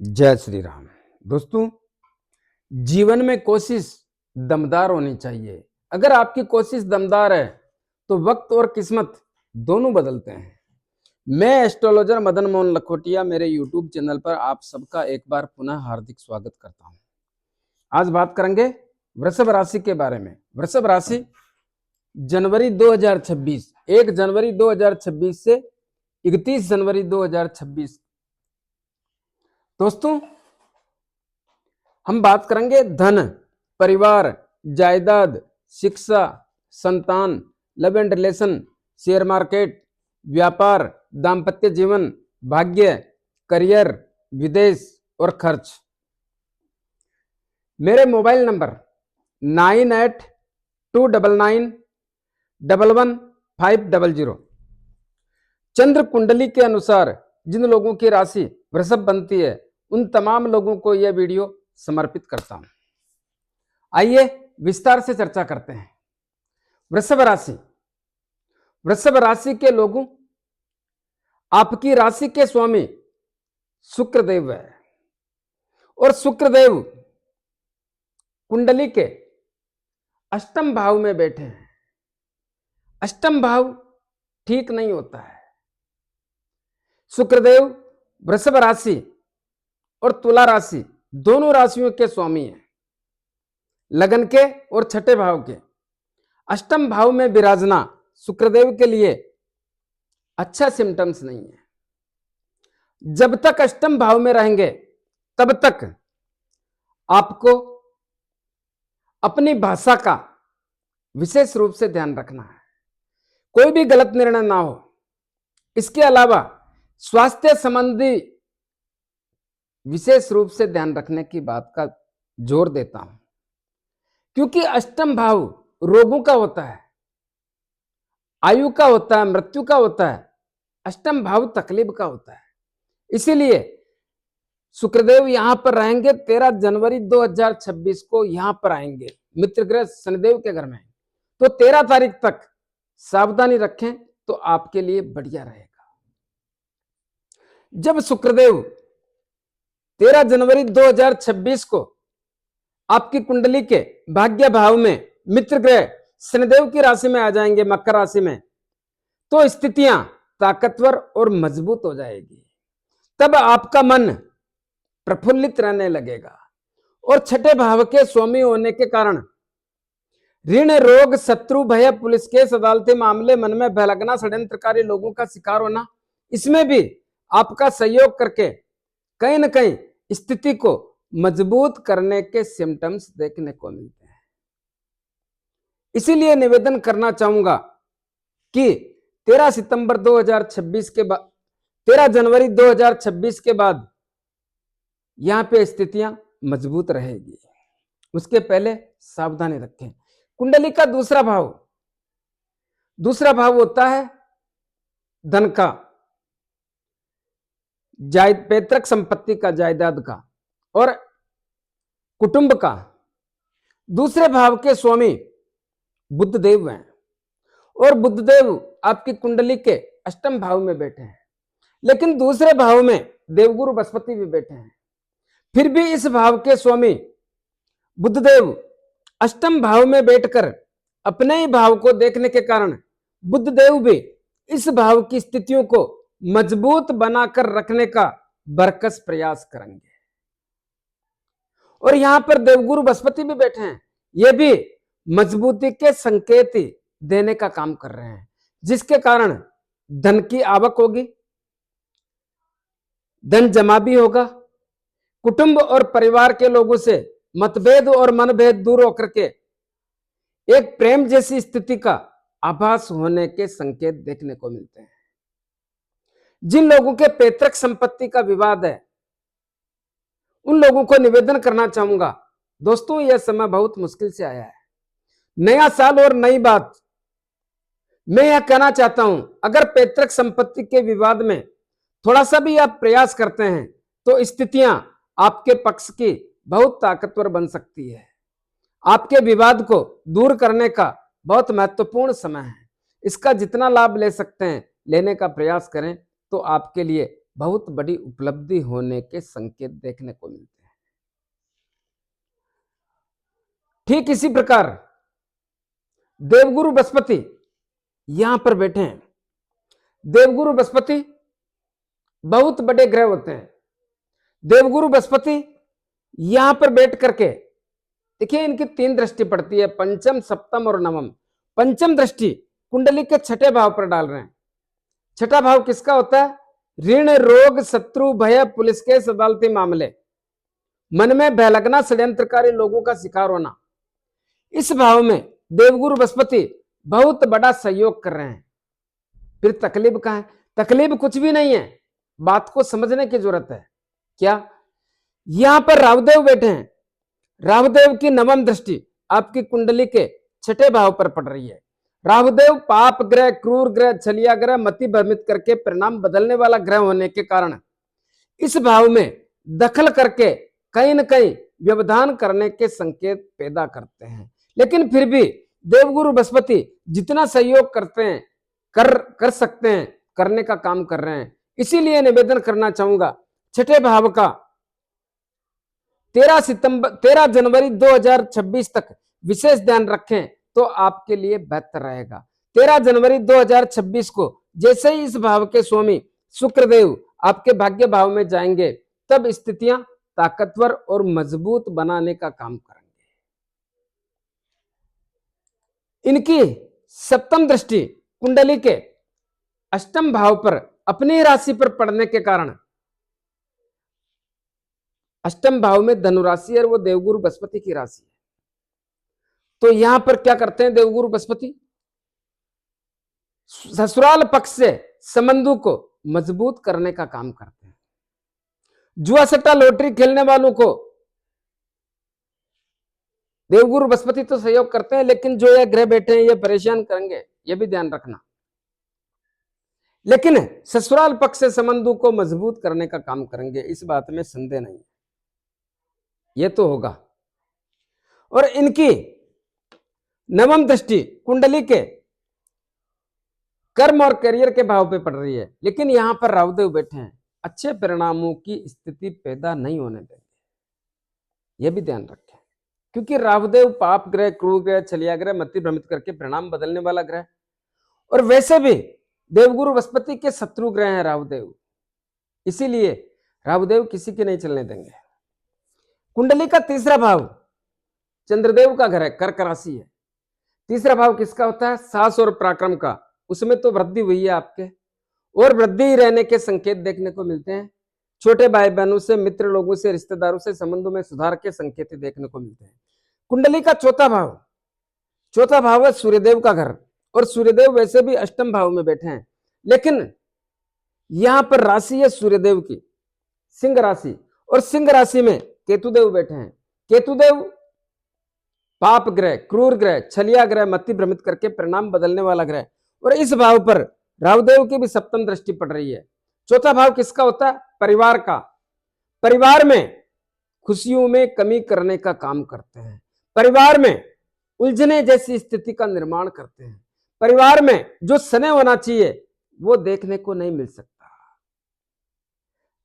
जय श्री राम। दोस्तों, जीवन में कोशिश दमदार होनी चाहिए। अगर आपकी कोशिश दमदार है तो वक्त और किस्मत दोनों बदलते हैं। मैं एस्ट्रोलॉजर मदन मोहन लखोटिया मेरे यूट्यूब चैनल पर आप सबका एक बार पुनः हार्दिक स्वागत करता हूं। आज बात करेंगे वृषभ राशि के बारे में। वृषभ राशि जनवरी 2026, 1 जनवरी 2026 से 31 जनवरी 2026। दोस्तों, हम बात करेंगे धन, परिवार, जायदाद, शिक्षा, संतान, love and relation, share market, व्यापार, दाम्पत्य जीवन, भाग्य, करियर, विदेश और खर्च। मेरे मोबाइल नंबर 9829911500। चंद्र कुंडली के अनुसार जिन लोगों की राशि वृषभ बनती है उन तमाम लोगों को यह वीडियो समर्पित करता हूं। आइए विस्तार से चर्चा करते हैं। वृषभ राशि, वृषभ राशि के लोगों, आपकी राशि के स्वामी शुक्रदेव है और शुक्रदेव कुंडली के अष्टम भाव में बैठे हैं। अष्टम भाव ठीक नहीं होता है। शुक्रदेव वृषभ राशि और तुला राशि दोनों राशियों के स्वामी हैं। लगन के और छठे भाव के अष्टम भाव में विराजना शुक्रदेव के लिए अच्छा सिम्टम्स नहीं है। जब तक अष्टम भाव में रहेंगे तब तक आपको अपनी भाषा का विशेष रूप से ध्यान रखना है, कोई भी गलत निर्णय ना हो। इसके अलावा स्वास्थ्य संबंधी विशेष रूप से ध्यान रखने की बात का जोर देता हूं, क्योंकि अष्टम भाव रोगों का होता है, आयु का होता है, मृत्यु का होता है। अष्टम भाव तकलीफ का होता है। इसीलिए शुक्रदेव यहां पर रहेंगे। 13 जनवरी 2026 को यहां पर आएंगे, मित्र ग्रह शनिदेव के घर में। तो 13 तारीख तक सावधानी रखें तो आपके लिए बढ़िया रहेगा। जब शुक्रदेव 13 जनवरी 2026 को आपकी कुंडली के भाग्य भाव में मित्र ग्रह शनिदेव की राशि में आ जाएंगे, मकर राशि में, तो स्थितियां ताकतवर और मजबूत हो जाएगी। तब आपका मन प्रफुल्लित रहने लगेगा और छठे भाव के स्वामी होने के कारण ऋण, रोग, शत्रु, भय, पुलिस केस, अदालती मामले, मन में भय लगना, षड्यंत्रकारी लोगों का शिकार होना, इसमें भी आपका सहयोग करके कहीं न कहीं स्थिति को मजबूत करने के सिम्टम्स देखने को मिलते हैं। इसीलिए निवेदन करना चाहूंगा कि 13 सितंबर 2026 के बाद, 13 जनवरी 2026 के बाद यहां पे स्थितियां मजबूत रहेगी। उसके पहले सावधानी रखें। कुंडली का दूसरा भाव होता है धन का, पैतृक संपत्ति का, जायदाद का और कुटुंब का। दूसरे भाव के स्वामी बुधदेव हैं और बुधदेव आपकी कुंडली के अष्टम भाव में बैठे हैं, लेकिन दूसरे भाव में देवगुरु बृहस्पति भी बैठे हैं। फिर भी इस भाव के स्वामी बुधदेव अष्टम भाव में बैठकर अपने ही भाव को देखने के कारण बुधदेव भी इस भाव की स्थितियों को मजबूत बनाकर रखने का बरकस प्रयास करेंगे। और यहां पर देवगुरु बृहस्पति भी बैठे हैं, ये भी मजबूती के संकेत देने का काम कर रहे हैं, जिसके कारण धन की आवक होगी, धन जमा भी होगा। कुटुंब और परिवार के लोगों से मतभेद और मनभेद दूर होकर के एक प्रेम जैसी स्थिति का आभास होने के संकेत देखने को मिलते हैं। जिन लोगों के पैतृक संपत्ति का विवाद है उन लोगों को निवेदन करना चाहूंगा, दोस्तों यह समय बहुत मुश्किल से आया है। नया साल और नई बात, मैं यह कहना चाहता हूं, अगर पैतृक संपत्ति के विवाद में थोड़ा सा भी आप प्रयास करते हैं तो स्थितियां आपके पक्ष की बहुत ताकतवर बन सकती है। आपके विवाद को दूर करने का बहुत महत्वपूर्ण समय है। इसका जितना लाभ ले सकते हैं लेने का प्रयास करें तो आपके लिए बहुत बड़ी उपलब्धि होने के संकेत देखने को मिलते हैं। ठीक इसी प्रकार देवगुरु बृहस्पति यहां पर बैठे हैं। देवगुरु बृहस्पति बहुत बड़े ग्रह होते हैं। देवगुरु बृहस्पति यहां पर बैठ करके देखिए, इनकी 3 दृष्टि पड़ती है, पंचम, सप्तम और नवम। पंचम दृष्टि कुंडली के 6ठे भाव पर डाल रहे हैं। 6ठा भाव किसका होता है? ऋण, रोग, शत्रु, भय, पुलिस केस, अदालती मामले, मन में भय लगना, षड्यंत्रकारी लोगों का शिकार होना। इस भाव में देवगुरु बृहस्पति बहुत बड़ा सहयोग कर रहे हैं। फिर तकलीफ कहां है? तकलीफ कुछ भी नहीं है, बात को समझने की जरूरत है। क्या? यहां पर राहुदेव बैठे हैं। राहुदेव की नवम दृष्टि आपकी कुंडली के 6ठे भाव पर पड़ रही है। राहुदेव पाप ग्रह, क्रूर ग्रह, छलिया ग्रह, मति भ्रमित करके परिणाम बदलने वाला ग्रह होने के कारण इस भाव में दखल करके कहीं न कहीं व्यवधान करने के संकेत पैदा करते हैं। लेकिन फिर भी देवगुरु बृहस्पति जितना सहयोग करते हैं, कर सकते हैं, करने का काम कर रहे हैं। इसीलिए निवेदन करना चाहूंगा, 6ठे भाव का 13 जनवरी 2026 तक विशेष ध्यान रखें तो आपके लिए बेहतर रहेगा। 13 जनवरी 2026 को जैसे ही इस भाव के स्वामी शुक्रदेव आपके भाग्य भाव में जाएंगे, तब स्थितियां ताकतवर और मजबूत बनाने का काम करेंगे। इनकी सप्तम दृष्टि कुंडली के अष्टम भाव पर अपनी राशि पर पड़ने के कारण, अष्टम भाव में धनु राशि और वो देवगुरु बृहस्पति की राशि है, तो यहां पर क्या करते हैं देवगुरु बृहस्पति? ससुराल पक्ष से संबंधों को मजबूत करने का काम करते हैं। जुआ सट्टा लॉटरी खेलने वालों को देवगुरु बृहस्पति तो सहयोग करते हैं, लेकिन जो ये ग्रह बैठे हैं ये परेशान करेंगे, ये भी ध्यान रखना। लेकिन ससुराल पक्ष से संबंधों को मजबूत करने का काम करेंगे, इस बात में संदेह नहीं, ये तो होगा। और इनकी नवम दृष्टि कुंडली के कर्म और करियर के भाव पे पड़ रही है, लेकिन यहां पर राहुदेव बैठे हैं, अच्छे परिणामों की स्थिति पैदा नहीं होने देंगे, यह भी ध्यान रखें। क्योंकि राहुदेव पाप ग्रह, क्रूर ग्रह, छलिया ग्रह, मति भ्रमित करके परिणाम बदलने वाला ग्रह, और वैसे भी देवगुरु बृहस्पति के शत्रु ग्रह हैं राहुदेव, इसीलिए राहुदेव किसी के नहीं चलने देंगे। कुंडली का तीसरा भाव चंद्रदेव का घर है, कर्क राशि है। तीसरा भाव किसका होता है? साहस और पराक्रम का। उसमें तो वृद्धि हुई है आपके, और वृद्धि ही रहने के संकेत देखने को मिलते हैं। छोटे भाई बहनों से, मित्र लोगों से, रिश्तेदारों से संबंधों में सुधार के संकेत देखने को मिलते हैं। कुंडली का चौथा भाव है सूर्यदेव का घर, और सूर्यदेव वैसे भी अष्टम भाव में बैठे हैं, लेकिन यहां पर राशि है सूर्यदेव की सिंह राशि, और सिंह राशि में केतुदेव बैठे हैं। केतुदेव पाप ग्रह, क्रूर ग्रह, छलिया ग्रह, मति भ्रमित करके परिणाम बदलने वाला ग्रह, और इस भाव पर राहुदेव की भी सप्तम दृष्टि पड़ रही है। चौथा भाव किसका होता है? परिवार का। परिवार में खुशियों में कमी करने का काम करते हैं, परिवार में उलझने जैसी स्थिति का निर्माण करते हैं। परिवार में जो स्नेह होना चाहिए वो देखने को नहीं मिल सकता,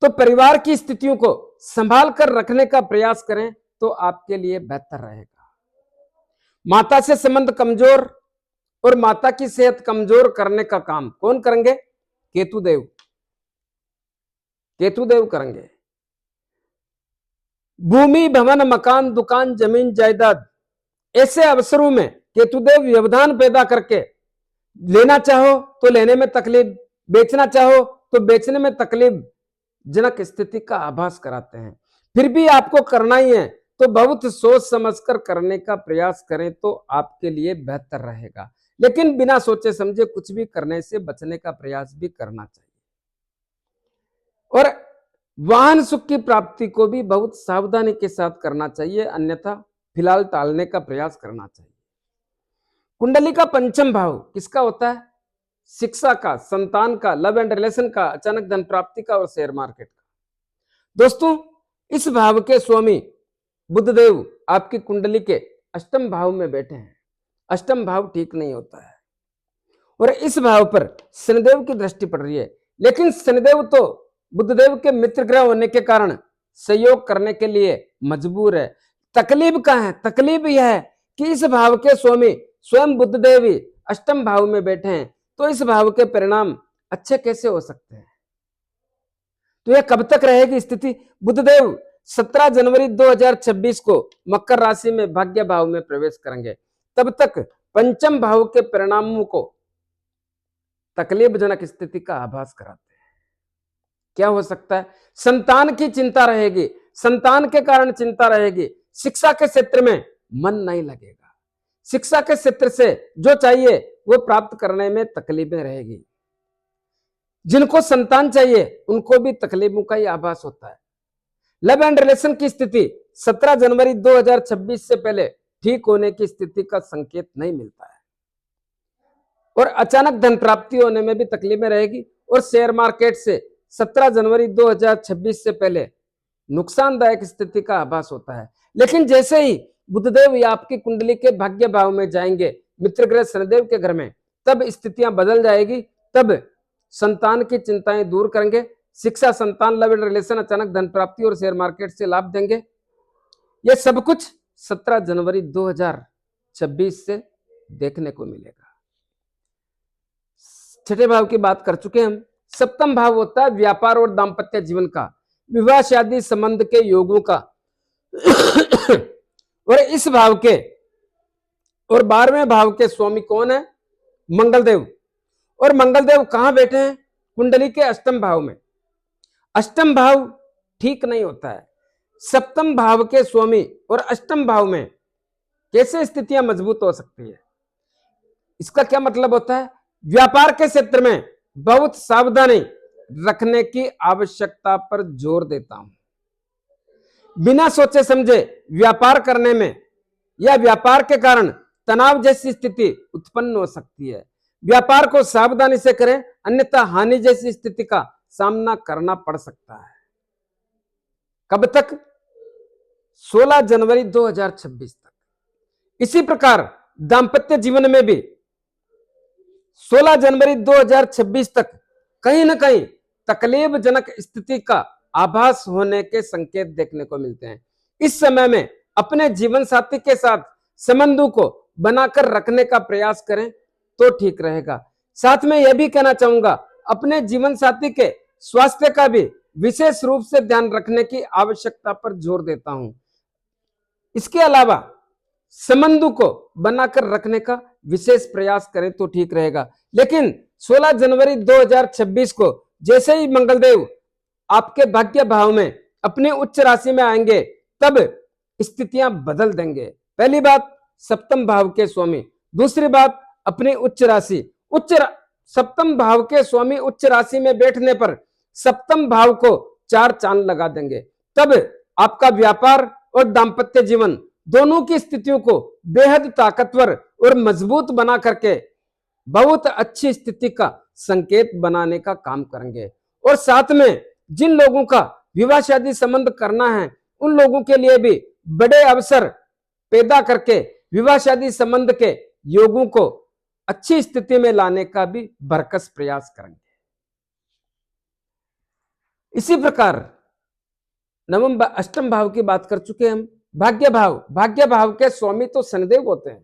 तो परिवार की स्थितियों को संभाल कर रखने का प्रयास करें तो आपके लिए बेहतर रहेगा। माता से संबंध कमजोर और माता की सेहत कमजोर करने का काम कौन करेंगे? केतुदेव करेंगे। भूमि, भवन, मकान, दुकान, जमीन, जायदाद, ऐसे अवसरों में केतुदेव व्यवधान पैदा करके लेना चाहो तो लेने में तकलीफ, बेचना चाहो तो बेचने में तकलीफ जनक स्थिति का आभास कराते हैं। फिर भी आपको करना ही है तो बहुत सोच समझकर करने का प्रयास करें तो आपके लिए बेहतर रहेगा, लेकिन बिना सोचे समझे कुछ भी करने से बचने का प्रयास भी करना चाहिए। और वाहन सुख की प्राप्ति को भी बहुत सावधानी के साथ करना चाहिए, अन्यथा फिलहाल टालने का प्रयास करना चाहिए। कुंडली का पंचम भाव किसका होता है? शिक्षा का, संतान का, लव एंड रिलेशन का, अचानक धन प्राप्ति का और शेयर मार्केट का। दोस्तों, इस भाव के स्वामी बुधदेव आपकी कुंडली के अष्टम भाव में बैठे हैं। अष्टम भाव ठीक नहीं होता है, और इस भाव पर शनिदेव की दृष्टि पड़ रही है, लेकिन शनिदेव तो बुधदेव के मित्र ग्रह होने के कारण सहयोग करने के लिए मजबूर है। तकलीफ कहाँ है? तकलीफ यह है कि इस भाव के स्वामी स्वयं बुधदेव ही अष्टम भाव में बैठे हैं, तो इस भाव के परिणाम अच्छे कैसे हो सकते हैं? तो यह कब तक रहेगी स्थिति? बुधदेव 17 जनवरी 2026 को मकर राशि में भाग्य भाव में प्रवेश करेंगे। तब तक पंचम भाव के परिणामों को तकलीफजनक स्थिति का आभास कराते हैं। क्या हो सकता है? संतान की चिंता रहेगी, संतान के कारण चिंता रहेगी, शिक्षा के क्षेत्र में मन नहीं लगेगा, शिक्षा के क्षेत्र से जो चाहिए वो प्राप्त करने में तकलीफें रहेगी। जिनको संतान चाहिए उनको भी तकलीफों का ही आभास होता है। लव एंड रिलेशन की स्थिति 17 जनवरी 2026 से पहले ठीक होने की स्थिति का संकेत नहीं मिलता है, और अचानक धन प्राप्ति होने में भी तकलीफें रहेगी। और शेयर मार्केट से 17 जनवरी 2026 से पहले नुकसानदायक स्थिति का आभास होता है। लेकिन जैसे ही बुधदेव या आपकी कुंडली के भाग्य भाव में जाएंगे मित्र ग्रह शनिदेव के घर में, तब स्थितियां बदल जाएगी। तब संतान की चिंताएं दूर करेंगे, शिक्षा, संतान, लव एंड रिलेशन, अचानक धन प्राप्ति और शेयर मार्केट से लाभ देंगे। यह सब कुछ 17 जनवरी 2026 से देखने को मिलेगा। छठे भाव की बात कर चुके हैं हम। सप्तम भाव होता है व्यापार और दाम्पत्य जीवन का, विवाह शादी संबंध के योगों का। और इस भाव के और 12वें भाव के स्वामी कौन है? मंगलदेव। और मंगलदेव कहां बैठे हैं? कुंडली के अष्टम भाव में। अष्टम भाव ठीक नहीं होता है। सप्तम भाव के स्वामी और अष्टम भाव में कैसे स्थितियां मजबूत हो सकती है? इसका क्या मतलब होता है? व्यापार के क्षेत्र में बहुत सावधानी रखने की आवश्यकता पर जोर देता हूं। बिना सोचे समझे व्यापार करने में या व्यापार के कारण तनाव जैसी स्थिति उत्पन्न हो सकती है। व्यापार को सावधानी से करें, अन्यथा हानि जैसी स्थिति का सामना करना पड़ सकता है। कब तक? 16 जनवरी 2026 तक। इसी प्रकार दाम्पत्य जीवन में भी 16 जनवरी 2026 तक कहीं ना कहीं तकलीफजनक स्थिति का आभास होने के संकेत देखने को मिलते हैं। इस समय में अपने जीवन साथी के साथ संबंधों को बनाकर रखने का प्रयास करें तो ठीक रहेगा। साथ में यह भी कहना चाहूंगा, अपने जीवन साथी के स्वास्थ्य का भी विशेष रूप से ध्यान रखने की आवश्यकता पर जोर देता हूं। इसके अलावा संबंधों को बनाकर रखने का विशेष प्रयास करें तो ठीक रहेगा। लेकिन 16 जनवरी 2026 को जैसे ही मंगलदेव आपके भाग्य भाव में अपनी उच्च राशि में आएंगे, तब स्थितियां बदल देंगे। पहली बात, सप्तम भाव के स्वामी। दूसरी बात, अपनी उच्च राशि। सप्तम भाव के स्वामी उच्च राशि में बैठने पर सप्तम भाव को 4 चांद लगा देंगे। तब आपका व्यापार और दाम्पत्य जीवन दोनों की स्थितियों को बेहद ताकतवर और मजबूत बना करके बहुत अच्छी स्थिति का संकेत बनाने का काम करेंगे। और साथ में जिन लोगों का विवाह शादी संबंध करना है, उन लोगों के लिए भी बड़े अवसर पैदा करके विवाह शादी संबंध के योगों को अच्छी स्थिति में लाने का भी भरकस प्रयास करेंगे। इसी प्रकार नवम अष्टम भाव की बात कर चुके हैं हम। भाग्य भाव के स्वामी तो शनिदेव होते हैं,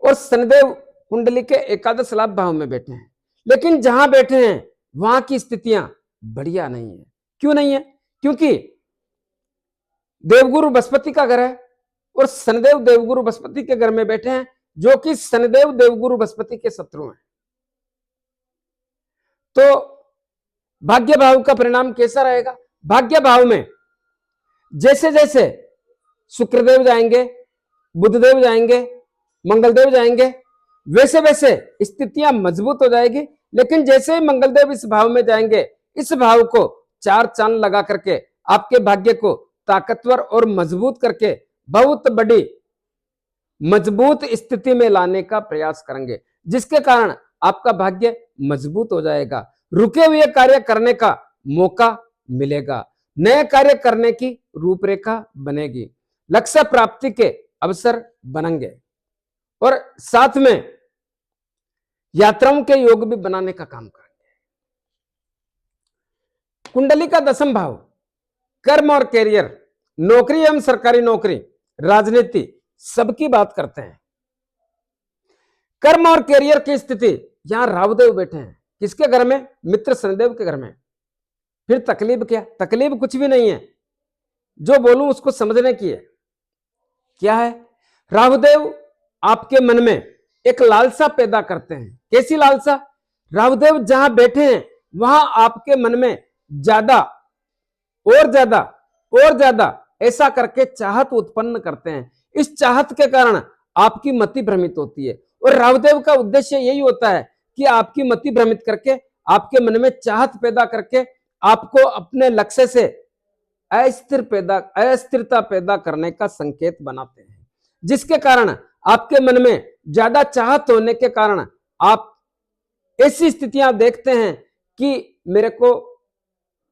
और शनिदेव कुंडली के एकादश लाभ भाव में बैठे हैं। लेकिन जहां बैठे हैं वहां की स्थितियां बढ़िया नहीं है। क्यों नहीं है? क्योंकि देवगुरु बृहस्पति का घर है, और शनिदेव देवगुरु बृहस्पति के घर में बैठे हैं, जो कि शनिदेव देवगुरु बृहस्पति के शत्रु हैं। तो भाग्य भाव का परिणाम कैसा रहेगा? भाग्य भाव में जैसे जैसे शुक्रदेव जाएंगे, बुधदेव जाएंगे, मंगलदेव जाएंगे, वैसे वैसे स्थितियां मजबूत हो जाएगी। लेकिन जैसे ही मंगलदेव इस भाव में जाएंगे, इस भाव को 4 चांद लगा करके आपके भाग्य को ताकतवर और मजबूत करके बहुत बड़ी मजबूत स्थिति में लाने का प्रयास करेंगे, जिसके कारण आपका भाग्य मजबूत हो जाएगा। रुके हुए कार्य करने का मौका मिलेगा, नए कार्य करने की रूपरेखा बनेगी, लक्ष्य प्राप्ति के अवसर बनेंगे, और साथ में यात्राओं के योग भी बनाने का काम करेंगे। कुंडली का 10वां भाव कर्म और कैरियर, नौकरी एवं सरकारी नौकरी, राजनीति, सबकी बात करते हैं। कर्म और कैरियर की स्थिति, यहां राहुदेव बैठे हैं किसके घर में? मित्र शनिदेव के घर में। फिर तकलीफ क्या? तकलीफ कुछ भी नहीं है, जो बोलूं उसको समझने की है। क्या है? राहुदेव आपके मन में एक लालसा पैदा करते हैं। कैसी लालसा? राहुदेव जहां बैठे हैं वहां आपके मन में ज्यादा और ज्यादा और ज्यादा ऐसा करके चाहत उत्पन्न करते हैं। इस चाहत के कारण आपकी मति भ्रमित होती है, और राहुदेव का उद्देश्य यही होता है कि आपकी मति भ्रमित करके, आपके मन में चाहत पैदा करके आपको अपने लक्ष्य से अस्थिरता पैदा करने का संकेत बनाते हैं, जिसके कारण आपके मन में ज्यादा चाहत होने के कारण आप ऐसी स्थितियां देखते हैं कि मेरे को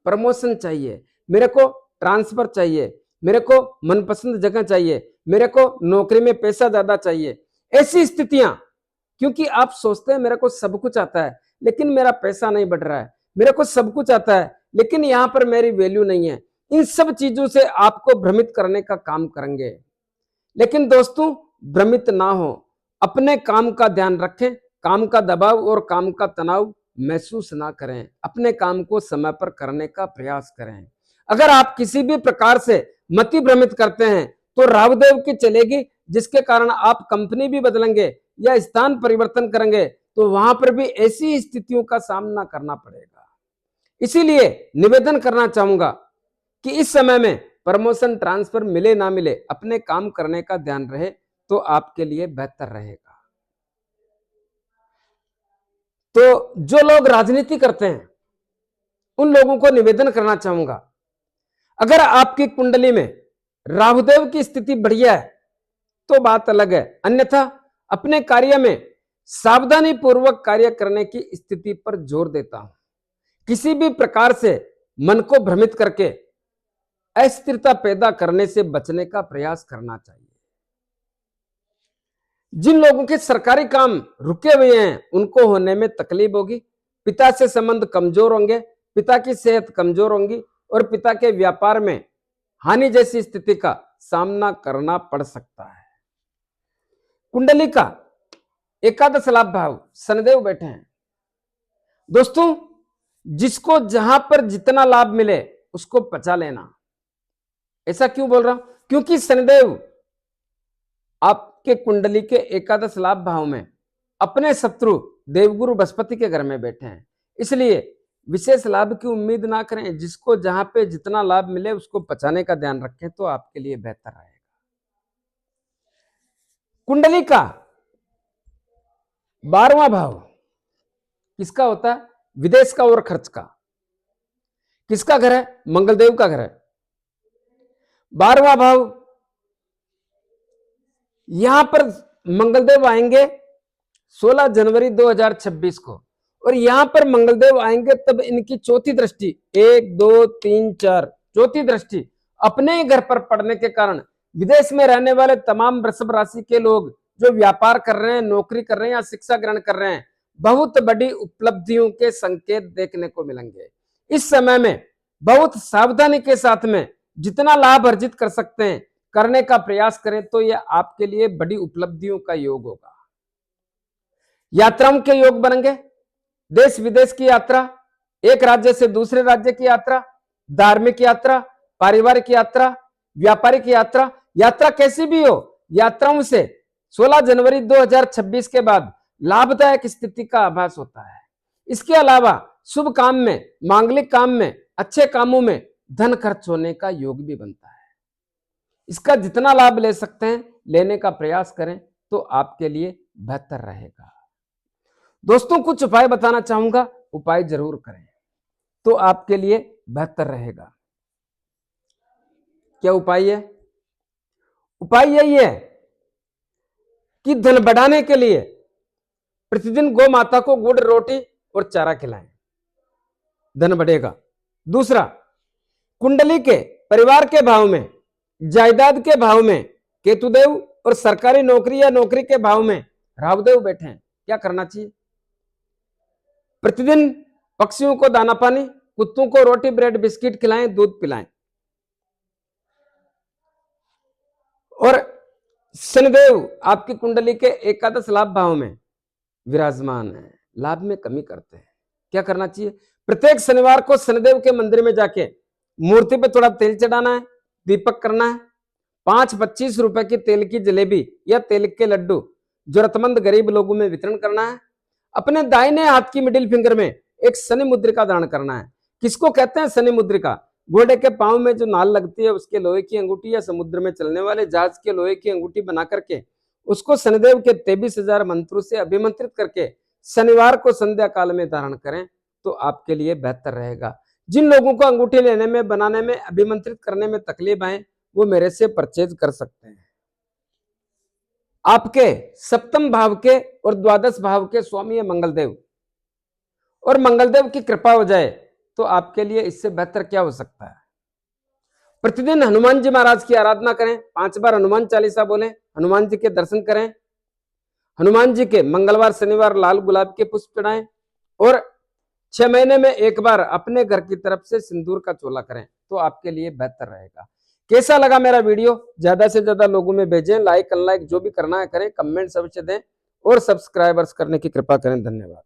प्रमोशन चाहिए, मेरे को ट्रांसफर चाहिए, मेरे को मनपसंद जगह चाहिए, मेरे को नौकरी में पैसा ज्यादा चाहिए। ऐसी स्थितियां, क्योंकि आप सोचते हैं मेरे को सब कुछ आता है लेकिन मेरा पैसा नहीं बढ़ रहा है, मेरे को सब कुछ आता है लेकिन यहां पर मेरी वैल्यू नहीं है। इन सब चीजों से आपको भ्रमित करने का काम करेंगे। लेकिन दोस्तों, भ्रमित ना हो, अपने काम का ध्यान रखें, काम का दबाव और काम का तनाव महसूस ना करें, अपने काम को समय पर करने का प्रयास करें। अगर आप किसी भी प्रकार से मति भ्रमित करते हैं तो राहुदेव की चलेगी, जिसके कारण आप कंपनी भी बदलेंगे या स्थान परिवर्तन करेंगे तो वहां पर भी ऐसी स्थितियों का सामना करना पड़ेगा। इसीलिए निवेदन करना चाहूंगा कि इस समय में प्रमोशन ट्रांसफर मिले ना मिले, अपने काम करने का ध्यान रहे तो आपके लिए बेहतर रहेगा। तो जो लोग राजनीति करते हैं उन लोगों को निवेदन करना चाहूंगा, अगर आपकी कुंडली में राहुदेव की स्थिति बढ़िया है तो बात अलग है, अन्यथा अपने कार्य में सावधानी पूर्वक कार्य करने की स्थिति पर जोर देता हूं। किसी भी प्रकार से मन को भ्रमित करके अस्थिरता पैदा करने से बचने का प्रयास करना चाहिए। जिन लोगों के सरकारी काम रुके हुए हैं उनको होने में तकलीफ होगी, पिता से संबंध कमजोर होंगे, पिता की सेहत कमजोर होंगी और पिता के व्यापार में हानि जैसी स्थिति का सामना करना पड़ सकता है। कुंडली का 11 लाभ भाव शनिदेव बैठे हैं। दोस्तों, जिसको जहां पर जितना लाभ मिले उसको पचा लेना। ऐसा क्यों बोल रहा हूं? क्योंकि शनिदेव आपके कुंडली के 11 लाभ भाव में अपने शत्रु देवगुरु बृहस्पति के घर में बैठे हैं, इसलिए विशेष लाभ की उम्मीद ना करें। जिसको जहां पे जितना लाभ मिले उसको पचाने का ध्यान रखें तो आपके लिए बेहतर रहेगा। कुंडली का 12वां भाव किसका होता है? विदेश का और खर्च का। किसका घर है? मंगलदेव का घर है। 12वां भाव, यहां पर मंगलदेव आएंगे 16 जनवरी 2026 को, और यहां पर मंगलदेव आएंगे तब इनकी चौथी दृष्टि, 1 2 3 4 चौथी दृष्टि अपने ही घर पर पड़ने के कारण विदेश में रहने वाले तमाम वृषभ राशि के लोग जो व्यापार कर रहे हैं, नौकरी कर रहे हैं या शिक्षा ग्रहण कर रहे हैं, बहुत बड़ी उपलब्धियों के संकेत देखने को मिलेंगे। इस समय में बहुत सावधानी के साथ में जितना लाभ अर्जित कर सकते हैं करने का प्रयास करें तो यह आपके लिए बड़ी उपलब्धियों का योग होगा। यात्राओं के योग बनेंगे, देश विदेश की यात्रा, एक राज्य से दूसरे राज्य की यात्रा, धार्मिक यात्रा, पारिवारिक यात्रा, व्यापारिक यात्रा, यात्रा कैसी भी हो, यात्राओं से 16 जनवरी 2026 के बाद लाभदायक स्थिति का आभास होता है। इसके अलावा शुभ काम में, मांगलिक काम में, अच्छे कामों में धन खर्च होने का योग भी बनता है। इसका जितना लाभ ले सकते हैं लेने का प्रयास करें तो आपके लिए बेहतर रहेगा। दोस्तों, कुछ उपाय बताना चाहूंगा, उपाय जरूर करें तो आपके लिए बेहतर रहेगा। क्या उपाय है? उपाय यही है कि धन बढ़ाने के लिए प्रतिदिन गौ माता को गुड़, रोटी और चारा खिलाएं, धन बढ़ेगा। दूसरा, कुंडली के परिवार के भाव में, जायदाद के भाव में केतुदेव और सरकारी नौकरी या नौकरी के भाव में राहुदेव बैठे हैं। क्या करना चाहिए? प्रतिदिन पक्षियों को दाना पानी कुत्तों को रोटी ब्रेड बिस्किट खिलाएं, दूध पिलाएं। और शनिदेव आपकी कुंडली के एकादश लाभ भाव में विराजमान है, लाभ में कमी करते हैं। क्या करना चाहिए? प्रत्येक शनिवार को शनिदेव के मंदिर में जाके मूर्ति पे थोड़ा तेल चढ़ाना है, दीपक करना है, 5-25 रुपए की तेल की जलेबी या तेल के लड्डू जरूरतमंद गरीब लोगों में वितरण करना है। अपने दाहिने हाथ की मिडिल फिंगर में एक शनि मुद्रिका धारण करना है। किसको कहते हैं शनि मुद्रिका? घोड़े के पांव में जो नाल लगती है उसके लोहे की अंगूठी, या समुद्र में चलने वाले जहाज के लोहे की अंगूठी बना करके उसको शनिदेव के 23,000 मंत्रों से अभिमंत्रित करके शनिवार को संध्या काल में धारण करें तो आपके लिए बेहतर रहेगा। जिन लोगों को अंगूठी लेने में, बनाने में, अभिमंत्रित करने में तकलीफ आए वो मेरे से परचेज कर सकते हैं। आपके सप्तम भाव के और द्वादश भाव के स्वामी है मंगलदेव, और मंगलदेव की कृपा हो जाए तो आपके लिए इससे बेहतर क्या हो सकता है? प्रतिदिन हनुमान जी महाराज की आराधना करें, 5 बार हनुमान चालीसा बोलें, हनुमान जी के दर्शन करें, हनुमान जी के मंगलवार शनिवार लाल गुलाब के पुष्प चढ़ाएं, और 6 महीने में एक बार अपने घर की तरफ से सिंदूर का चोला करें तो आपके लिए बेहतर रहेगा। कैसा लगा मेरा वीडियो? ज्यादा से ज्यादा लोगों में भेजें, लाइक अनलाइक जो भी करना है करें, कमेंट्स अवश्य दें और सब्सक्राइबर्स करने की कृपा करें। धन्यवाद।